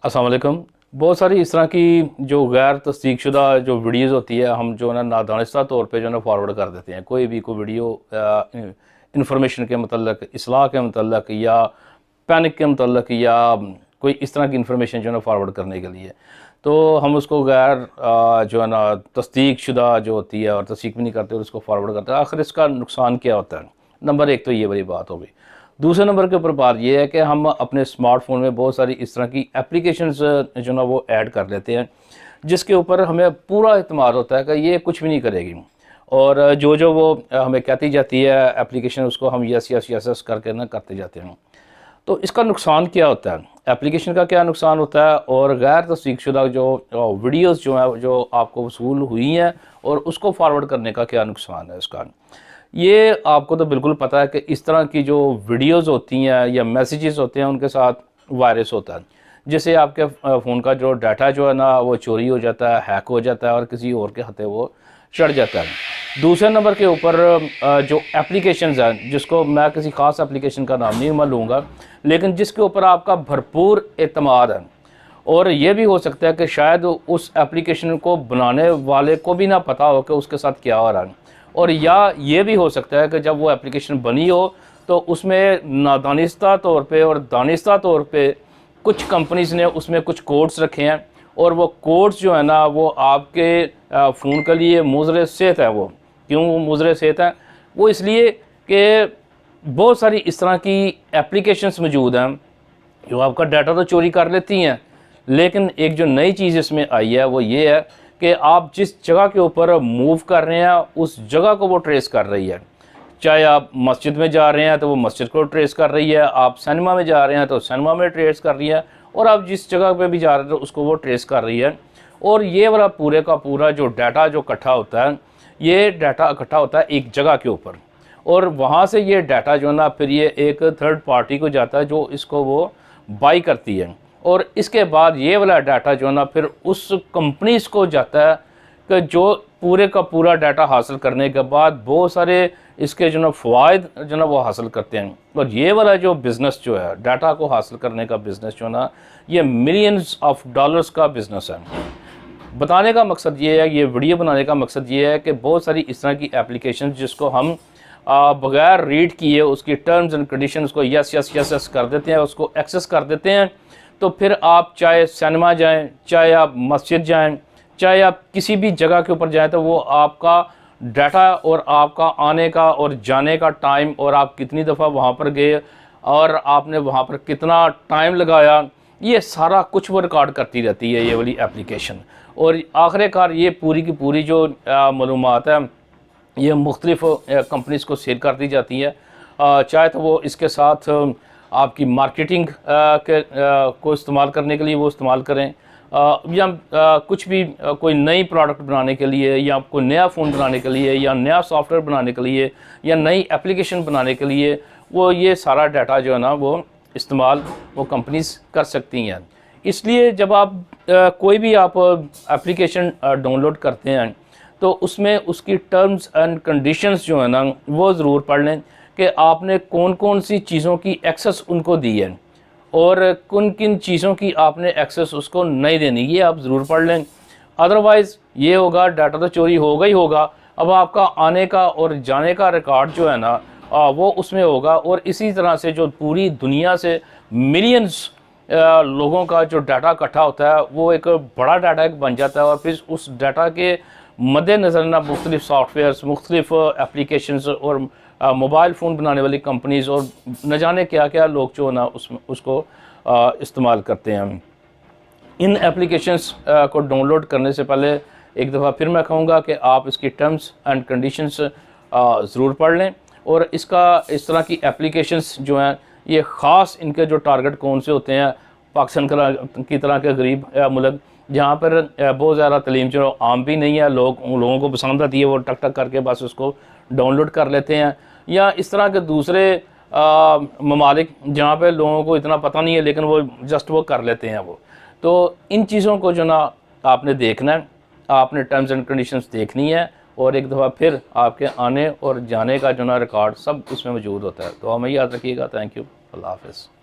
अस्सलाम वालेकुम। बहुत सारी इस तरह की जो गैर तस्दीक शुदा जो वीडियोज़ होती है, हम जो है ना नादानिस्ता तौर पे जो है ना फॉरवर्ड कर देते हैं। कोई भी कोई वीडियो इंफॉर्मेशन के मतलब इस्लाह के मतलब या पैनिक के मतलब या कोई इस तरह की इंफॉर्मेशन जो है ना फॉरवर्ड करने के लिए, तो हम उसको गैर जो है ना तस्दीक शुदा जो होती है और तस्दीक भी नहीं करते और उसको फॉरवर्ड करते हैं। आखिर इसका नुकसान क्या होता है? नंबर एक तो ये बड़ी बात होगी। दूसरे नंबर के ऊपर बात ये है कि हम अपने स्मार्टफोन में बहुत सारी इस तरह की एप्लीकेशंस जो ना वो ऐड कर लेते हैं, जिसके ऊपर हमें पूरा इत्मीनान होता है कि ये कुछ भी नहीं करेगी, और जो जो वो हमें कहती जाती है एप्लीकेशन, उसको हम यस यस यस यस करके ना करते जाते हैं। तो इसका नुकसान क्या होता है, एप्लीकेशन का क्या नुकसान होता है, और गैर तस्दीकशुदा जो वीडियोस जो है जो आपको वसूल हुई हैं और उसको फॉरवर्ड करने का क्या नुकसान है इसका। ये आपको तो बिल्कुल पता है कि इस तरह की जो वीडियोस होती हैं या मैसेजेस होते हैं उनके साथ वायरस होता है, जिससे आपके फ़ोन का जो डाटा जो है ना वो चोरी हो जाता है, हैक हो जाता है और किसी और के हाथे वो चढ़ जाता है। दूसरे नंबर के ऊपर जो एप्लीकेशंस हैं, जिसको मैं किसी ख़ास एप्लीकेशन का नाम नहीं मैं लूँगा, लेकिन जिसके ऊपर आपका भरपूर एतमाद है, और ये भी हो सकता है कि शायद उस एप्लीकेशन को बनाने वाले को भी ना पता हो कि उसके साथ क्या हो रहा है, और या ये भी हो सकता है कि जब वो एप्लीकेशन बनी हो तो उसमें नादानिस्ता तौर पे और दानिस्ता तौर पे कुछ कंपनीज़ ने उसमें कुछ कोड्स रखे हैं, और वो कोड्स जो है ना वो आपके फ़ोन के लिए मुज़र सेहत है। वो क्यों वो मुज़र सेहत है? वो इसलिए कि बहुत सारी इस तरह की एप्लीकेशंस मौजूद हैं जो आपका डाटा तो चोरी कर लेती हैं, लेकिन एक जो नई चीज़ इसमें आई है वो ये है कि आप जिस जगह के ऊपर मूव कर रहे हैं उस जगह को वो ट्रेस कर रही है। चाहे आप मस्जिद में जा रहे हैं तो वो मस्जिद को ट्रेस कर रही है, आप सिनेमा में जा रहे हैं तो सिनेमा में ट्रेस कर रही है, और आप जिस जगह पे भी जा रहे हैं तो उसको वो ट्रेस कर रही है। और ये वाला पूरे का पूरा जो डाटा जो इकट्ठा होता है, ये डाटा इकट्ठा होता है एक जगह के ऊपर, और वहाँ से ये डाटा जो है ना फिर ये एक थर्ड पार्टी को जाता है जो इसको वो बाई करती है, और इसके बाद ये वाला डाटा जो है ना फिर उस कंपनीज़ को जाता है कि जो पूरे का पूरा डाटा हासिल करने के बाद बहुत सारे इसके जो ना फ़वाइद जो ना वो हासिल करते हैं। और ये वाला जो बिज़नेस जो है डाटा को हासिल करने का बिज़नेस जो ना ये मिलियंस ऑफ डॉलर्स का बिज़नेस है। बताने का मकसद ये है, ये वीडियो बनाने का मकसद ये है कि बहुत सारी इस तरह की एप्लीकेशन जिसको हम बग़ैर रीड किए उसकी टर्म्स एंड कंडीशंस को यस यस यस यस कर देते हैं, उसको एक्सेस कर देते हैं, तो फिर आप चाहे सिनेमा जाएं, चाहे आप मस्जिद जाएं, चाहे आप किसी भी जगह के ऊपर जाएं, तो वो आपका डाटा और आपका आने का और जाने का टाइम, और आप कितनी दफ़ा वहाँ पर गए और आपने वहाँ पर कितना टाइम लगाया, ये सारा कुछ वो रिकॉर्ड करती रहती है ये वाली एप्लीकेशन। और आखिरकार ये पूरी की पूरी जो मालूमात है ये मुख्तलिफ़ कंपनीज़ को शेयर कर दी जाती है, चाहे तो वो इसके साथ आपकी मार्केटिंग को इस्तेमाल करने के लिए वो इस्तेमाल करें, या कुछ भी कोई नई प्रोडक्ट बनाने के लिए, या कोई नया फ़ोन बनाने के लिए, या नया सॉफ्टवेयर बनाने के लिए, या नई एप्लीकेशन बनाने के लिए, वो ये सारा डाटा जो है ना वो इस्तेमाल वो कंपनीज़ कर सकती हैं। इसलिए जब आप कोई भी आप एप्लीकेशन डाउनलोड करते हैं तो उसमें उसकी टर्म्स एंड कंडीशंस जो है ना वो ज़रूर पढ़ लें कि आपने कौन कौन सी चीज़ों की एक्सेस उनको दी है और किन किन चीज़ों की आपने एक्सेस उसको नहीं देनी, ये आप ज़रूर पढ़ लें। अदरवाइज़ ये होगा डाटा तो चोरी होगा ही होगा, अब आपका आने का और जाने का रिकॉर्ड जो है ना वो उसमें होगा, और इसी तरह से जो पूरी दुनिया से मिलियंस लोगों का जो डाटा इकट्ठा होता है वो एक बड़ा डाटा एक बन जाता है, और फिर उस डाटा के मद्देनज़र ना मुख्तलिफ़ सॉफ्टवेयर्स, मुख्तलिफ़ एप्लीकेशंस और मोबाइल फ़ोन बनाने वाली कंपनीज़ और न जाने क्या क्या लोग जो ना उसको इस्तेमाल करते हैं। इन एप्लीकेशंस को डाउनलोड करने से पहले एक दफ़ा फिर मैं कहूँगा कि आप इसकी टर्म्स एंड कंडीशंस ज़रूर पढ़ लें, और इसका इस तरह की एप्लीकेशंस जो हैं ये ख़ास इनके जो टारगेट कौन से होते हैं, पाकिस्तान की तरह के गरीब मुल्क जहाँ पर बहुत ज़्यादा तलीम जो आम भी नहीं है, लोगों को पसंद आती है, वो टक टक करके बस उसको डाउनलोड कर लेते हैं, या इस तरह के दूसरे ममालिक जहाँ पे लोगों को इतना पता नहीं है लेकिन वो जस्ट वो कर लेते हैं वो। तो इन चीज़ों को जो ना आपने देखना है, आपने टर्म्स एंड कंडीशंस देखनी है, और एक दफ़ा फिर आपके आने और जाने का जो ना रिकॉर्ड सब उसमें मौजूद होता है। तो हमें याद रखिएगा। Thank you. अल्लाह हाफ़िज़।